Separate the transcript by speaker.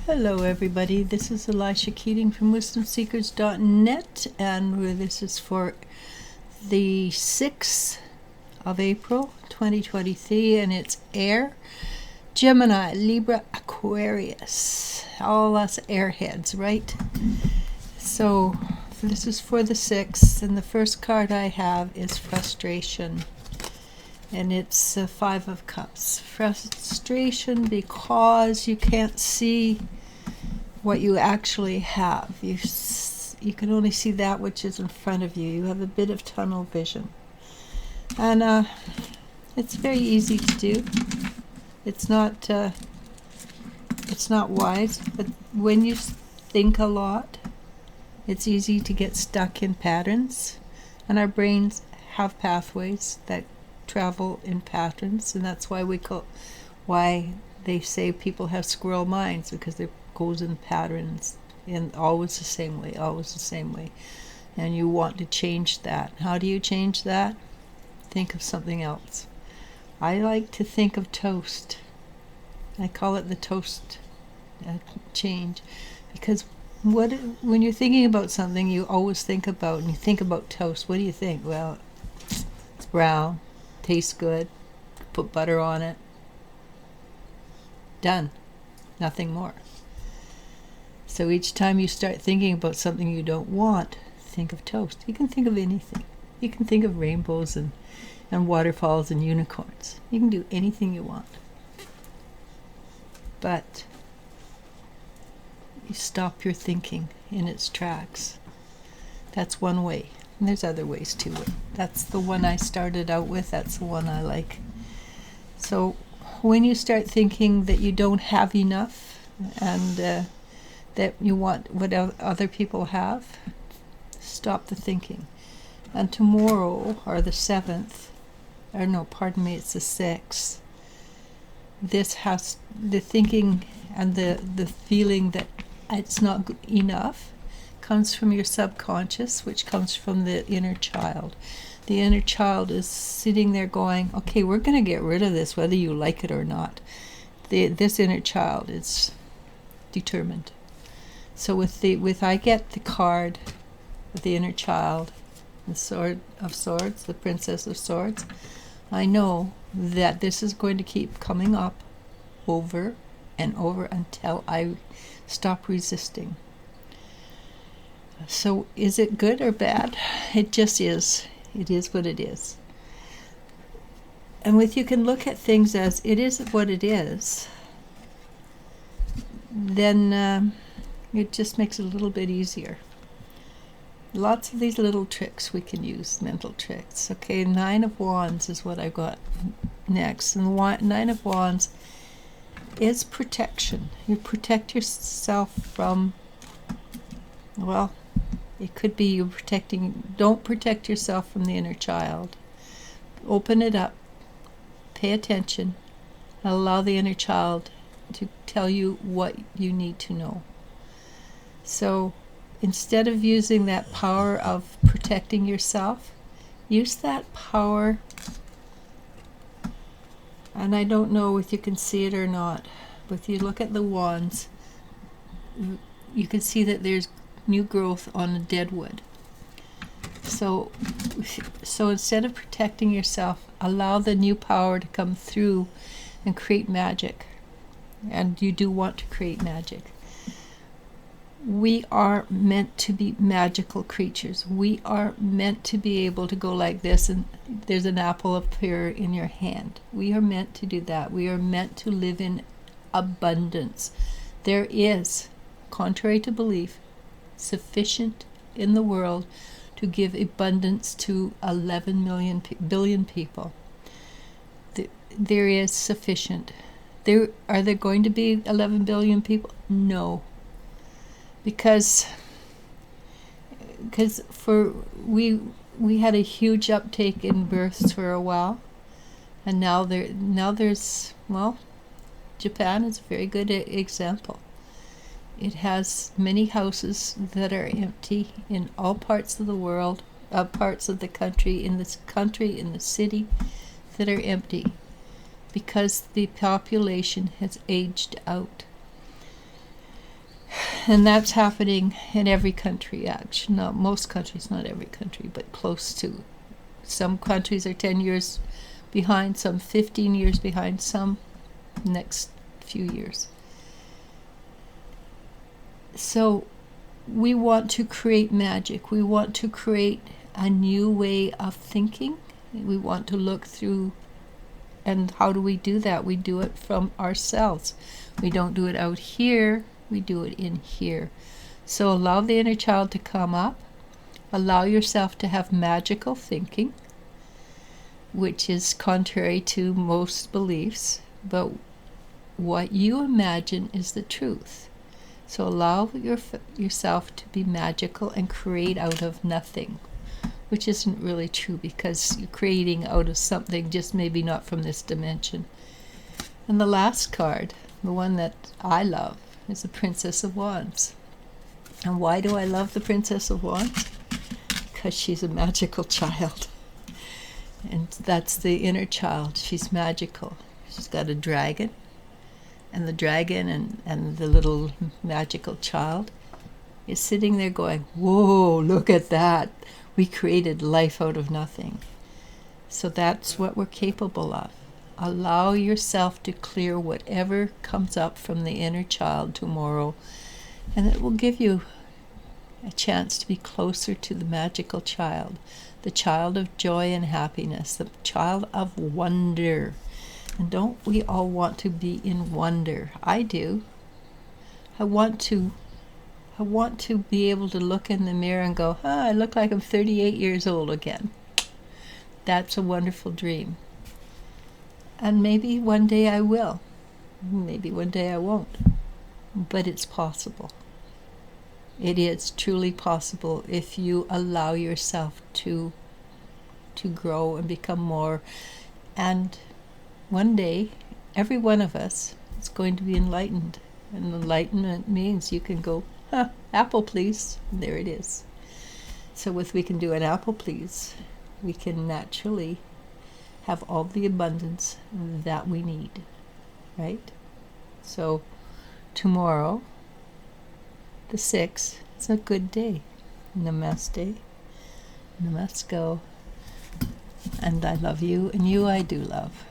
Speaker 1: Hello everybody, this is ELIZ-SHA Keating from wisdomseekers.net, and this is for the 6th of April 2023, and it's air, Gemini, Libra, Aquarius, all us airheads, right? So this is for the 6th, and the first card I have is frustration. And it's 5 of Cups. Frustration because you can't see what you actually have. You can only see that which is in front of you. You have a bit of tunnel vision. And it's very easy to do. It's not wise, but when you think a lot, it's easy to get stuck in patterns. And our brains have pathways that travel in patterns, and that's why why they say people have squirrel minds, because it goes in patterns and always the same way, and you want to change that. How do you change that? Think of something else. I like to think of toast. I call it the toast change, because when you're thinking about something, you always think about, and you think about toast, what do you think? Well, it's brown, tastes good, put butter on it, done, nothing more. So each time you start thinking about something you don't want, think of toast. You can think of anything. You can think of rainbows and waterfalls and unicorns. You can do anything you want. But you stop your thinking in its tracks. That's one way. And there's other ways to it. That's the one I started out with. That's the one I like. So when you start thinking that you don't have enough, and that you want what other people have, stop the thinking. And tomorrow, or the 7th, or no, pardon me, it's the 6th, this has the thinking and the feeling that it's not enough comes from your subconscious, which comes from the inner child. The inner child is sitting there going, okay, we're going to get rid of this whether you like it or not. This inner child is determined. So with I get the card of the inner child, the Sword of Swords, the Princess of Swords, I know that this is going to keep coming up over and over until I stop resisting. So is it good or bad? It just is. It is what it is. And you can look at things as it is what it is, then it just makes it a little bit easier. Lots of these little tricks we can use, mental tricks. Okay, 9 of Wands is what I got next. And the 9 of Wands is protection. You protect yourself from, well, it could be you don't protect yourself from the inner child. Open it up, pay attention, and allow the inner child to tell you what you need to know. So instead of using that power of protecting yourself, use that power, and I don't know if you can see it or not, but if you look at the wands, you can see that there's new growth on a dead wood. So instead of protecting yourself, allow the new power to come through and create magic. And you do want to create magic. We are meant to be magical creatures. We are meant to be able to go like this, and there's an apple appear in your hand. We are meant to do that. We are meant to live in abundance. There is, contrary to belief, sufficient in the world to give abundance to 11 billion people. There is sufficient. Are there going to be 11 billion people? No. Because we had a huge uptake in births for a while, and now there's, well, Japan is a very good example. It has many houses that are empty in all parts of the world, parts of the country, in this country, in the city, that are empty because the population has aged out. And that's happening in every country, actually. Not most countries, not every country, but close to. Some countries are 10 years behind, some 15 years behind, some next few years. So we want to create magic. We want to create a new way of thinking. We want to look through. And how do we do that? We do it from ourselves. We don't do it out here. We do it in here. So allow the inner child to come up. Allow yourself to have magical thinking, which is contrary to most beliefs. But what you imagine is the truth. So allow yourself to be magical and create out of nothing, which isn't really true because you're creating out of something, just maybe not from this dimension. And the last card, the one that I love, is the Princess of Wands. And why do I love the Princess of Wands? Because she's a magical child. And that's the inner child. She's magical. She's got a dragon. And the dragon and the little magical child is sitting there going, whoa, look at that. We created life out of nothing. So that's what we're capable of. Allow yourself to clear whatever comes up from the inner child tomorrow, and it will give you a chance to be closer to the magical child, the child of joy and happiness, the child of wonder. And don't we all want to be in wonder? I do. I want to be able to look in the mirror and go, I look like I'm 38 years old again. That's a wonderful dream. And maybe one day I will. Maybe one day I won't. But it's possible. It is truly possible if you allow yourself to grow and become more. And one day, every one of us is going to be enlightened. And enlightenment means you can go, apple please, and there it is. So if we can do an apple please, we can naturally have all the abundance that we need, right? So tomorrow, the 6th, it's a good day. Namaste. Namasko. And I love you, and you I do love.